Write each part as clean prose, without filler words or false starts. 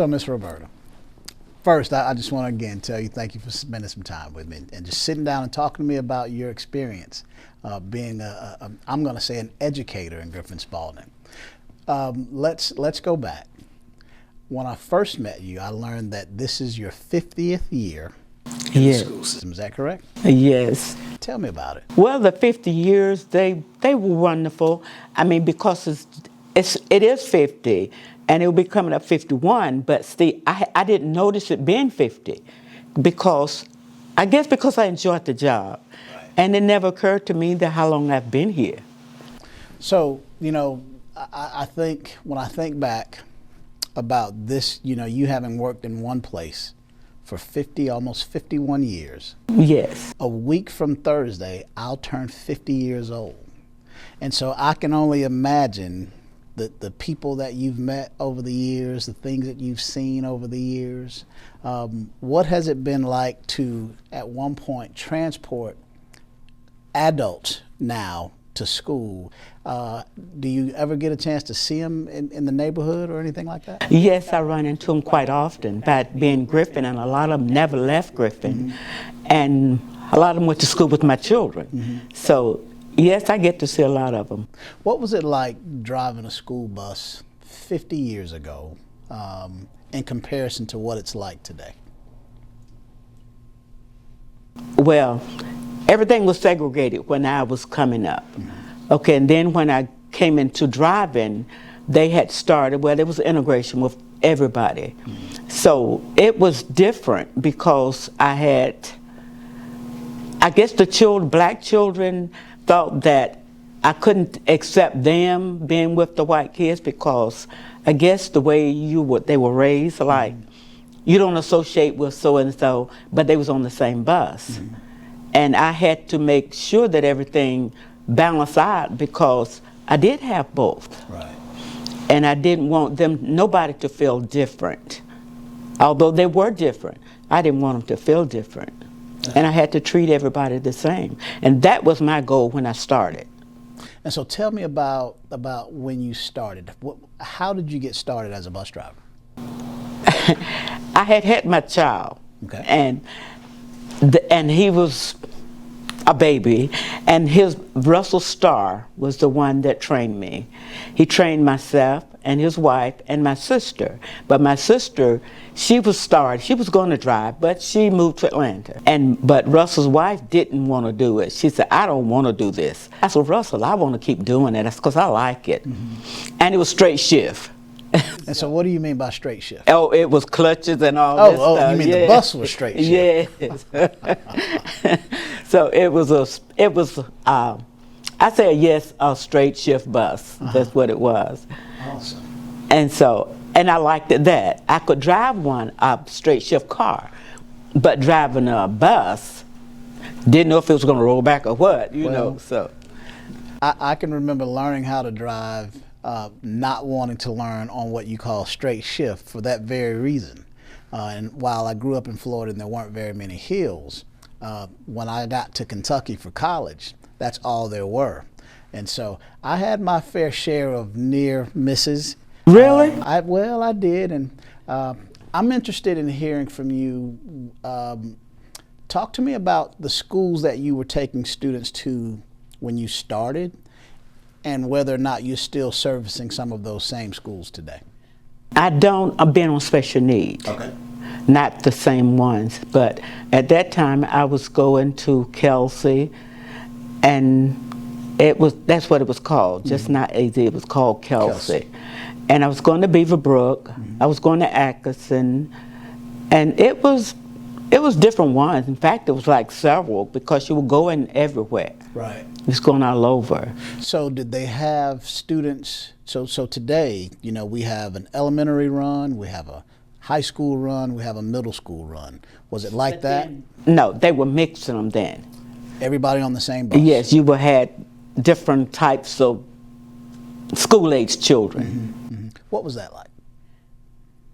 So, Miss Roberta, first, I just want to again tell you thank you for spending some time with me and just sitting down and talking to me about your experience being I'm going to say an educator in Griffin-Spalding. Let's go back. When I first met you, I learned that this is your 50th year in the school system. Is that correct? Yes. Tell me about it. Well, the 50 years, they were wonderful. I mean, because it is 50, and it will be coming up 51, but see, I didn't notice it being 50 because I enjoyed the job. Right. And it never occurred to me that how long I've been here. So, you know, I think when I think back about this, you know, you having worked in one place for almost 51 years. Yes. A week from Thursday, I'll turn 50 years old. And so I can only imagine the people that you've met over the years, the things that you've seen over the years. What has it been like to, at one point, transport adults now to school? Do you ever get a chance to see them in the neighborhood or anything like that? Yes, I run into them quite often, but being Griffin, and a lot of them never left Griffin, and a lot of them went to school with my children. So yes, I get to see a lot of them. What was it like driving a school bus 50 years ago in comparison to what it's like today? Well, everything was segregated when I was coming up. Okay, and then when I came into driving, they had started, well, there was integration with everybody. So it was different because I guess the black children thought that I couldn't accept them being with the white kids because I guess the way they were raised, like you don't associate with so-and-so, but they was on the same bus. And I had to make sure that everything balanced out because I did have both. Right. And I didn't want nobody to feel different. Although they were different, I didn't want them to feel different. And I had to treat everybody the same. And that was my goal when I started. And so tell me about when you started. How did you get started as a bus driver? I had my child. Okay. And he was a baby, and Russell Starr was the one that trained me. He trained myself and his wife and my sister. But my sister, she was going to drive, but she moved to Atlanta. But Russell's wife didn't want to do it. She said, I don't want to do this. I said, Russell, I want to keep doing it. That's because I like it. And it was straight shift. And so what do you mean by straight shift? Oh, it was clutches and all this stuff. Oh, you mean the bus was straight shift? Yes. So it was I say a straight shift bus. That's what it was. Awesome. And I liked that. I could drive a straight shift car, but driving a bus, didn't know if it was going to roll back or what, you know, so. I can remember learning how to drive, not wanting to learn on what you call straight shift for that very reason. And while I grew up in Florida and there weren't very many hills, when I got to Kentucky for college, that's all there were. And so I had my fair share of near misses. Really? I did. And I'm interested in hearing from you. Talk to me about the schools that you were taking students to when you started and whether or not you're still servicing some of those same schools today. I've been on special needs. Okay. Not the same ones, but at that time I was going to Kelsey, and that's what it was called, just not AZ, it was called Kelsey. And I was going to Beaverbrook, I was going to Atkinson, and it was different ones. In fact, it was like several because you were going everywhere. Right. It was going all over. So did they have students, so today, you know, we have an elementary run, we have a high school run, we have a middle school run. Was it like that? No, they were mixing them then. Everybody on the same bus? Yes, you had different types of school-age children. What was that like?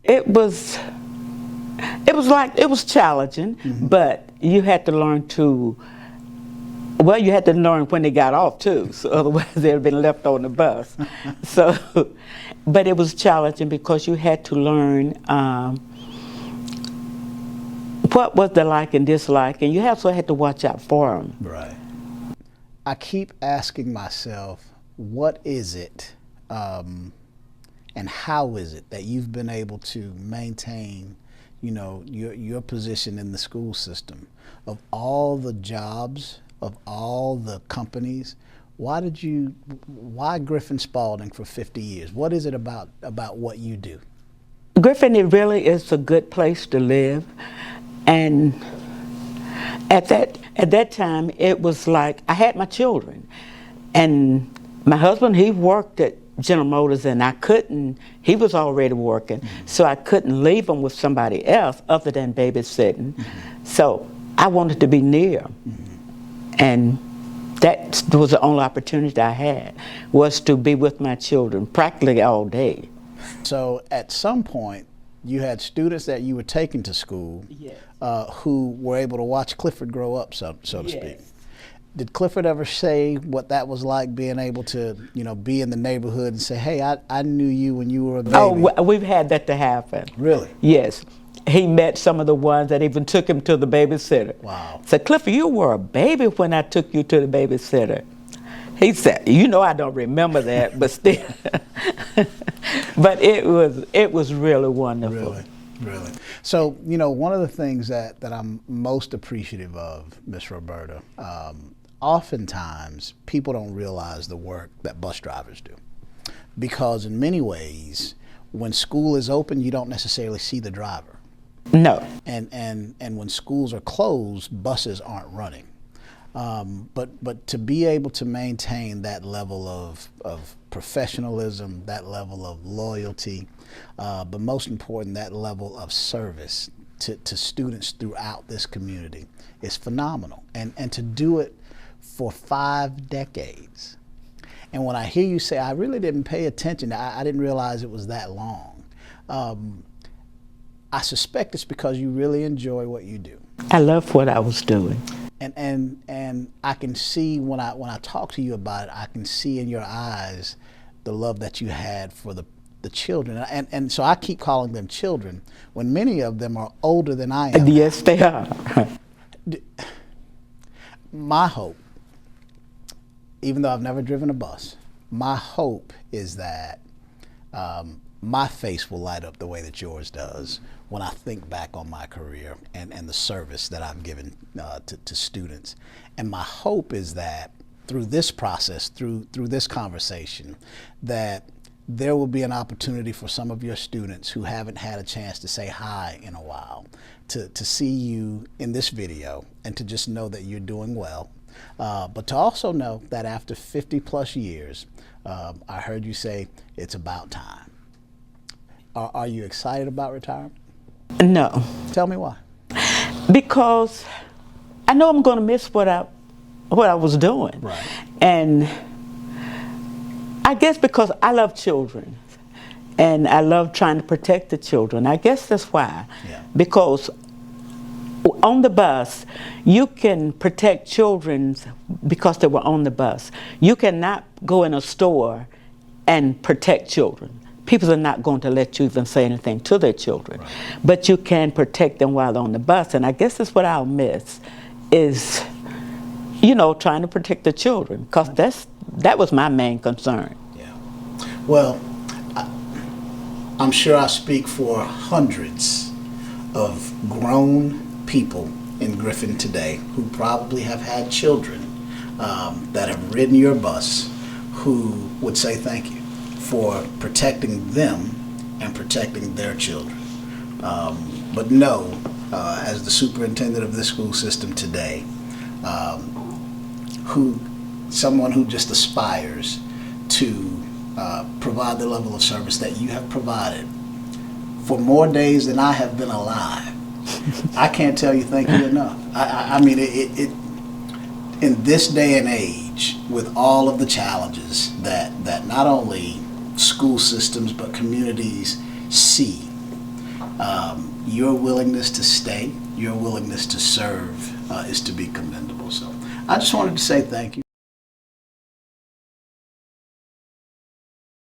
It was challenging, but you had to learn to Well, you had to learn when they got off too, so otherwise they'd have been left on the bus. So, but it was challenging because you had to learn what was the like and dislike, and you also had to watch out for them. Right. I keep asking myself, what is it, and how is it that you've been able to maintain, you know, your position in the school system? Of all the jobs, of all the companies, why Griffin-Spalding for 50 years? What is it about what you do? Griffin, it really is a good place to live, and at that time it was like I had my children, and my husband, he worked at General Motors, and he was already working, so I couldn't leave him with somebody else other than babysitting. So I wanted to be near, and that was the only opportunity I had, was to be with my children practically all day. So at some point, you had students that you were taking to school, Yes. Who were able to watch Clifford grow up, so to Yes. speak. Did Clifford ever say what that was like, being able to, you know, be in the neighborhood and say, hey, I knew you when you were a baby? Oh, we've had that to happen. Really? Yes. He met some of the ones that even took him to the babysitter. Wow. Said, Clifford, you were a baby when I took you to the babysitter. He said, you know, I don't remember that, but still. But it was really wonderful. Really. So, you know, one of the things that I'm most appreciative of, Miss Roberta, oftentimes people don't realize the work that bus drivers do. Because in many ways, when school is open, you don't necessarily see the driver. No. And when schools are closed, buses aren't running. But to be able to maintain that level of professionalism, that level of loyalty, but most important, that level of service to students throughout this community is phenomenal. And to do it for 5 decades. And when I hear you say, I really didn't pay attention, I didn't realize it was that long. I suspect it's because you really enjoy what you do. I love what I was doing. And I can see when I talk to you about it, I can see in your eyes the love that you had for the children. And so I keep calling them children when many of them are older than I am. Yes, they are. My hope, even though I've never driven a bus, my hope is that my face will light up the way that yours does when I think back on my career and the service that I've given to students. And my hope is that through this process, through this conversation, that there will be an opportunity for some of your students who haven't had a chance to say hi in a while, to see you in this video and to just know that you're doing well. But to also know that after 50 plus years, I heard you say it's about time. Are you excited about retirement? No. Tell me why. Because I know I'm going to miss what I was doing. Right. And I guess because I love children and I love trying to protect the children. I guess that's why. Yeah. Because on the bus, you can protect children because they were on the bus. You cannot go in a store and protect children. People are not going to let you even say anything to their children. Right. But you can protect them while they're on the bus. And I guess that's what I'll miss is, you know, trying to protect the children, because that was my main concern. Yeah. Well, I'm sure I speak for hundreds of grown people in Griffin today who probably have had children that have ridden your bus who would say thank you for protecting them and protecting their children. But know, as the superintendent of this school system today, someone who just aspires to provide the level of service that you have provided for more days than I have been alive. I can't tell you thank you enough. I mean, it in this day and age, with all of the challenges that not only school systems but communities see, your willingness to stay, your willingness to serve is to be commendable. So I just wanted to say thank you.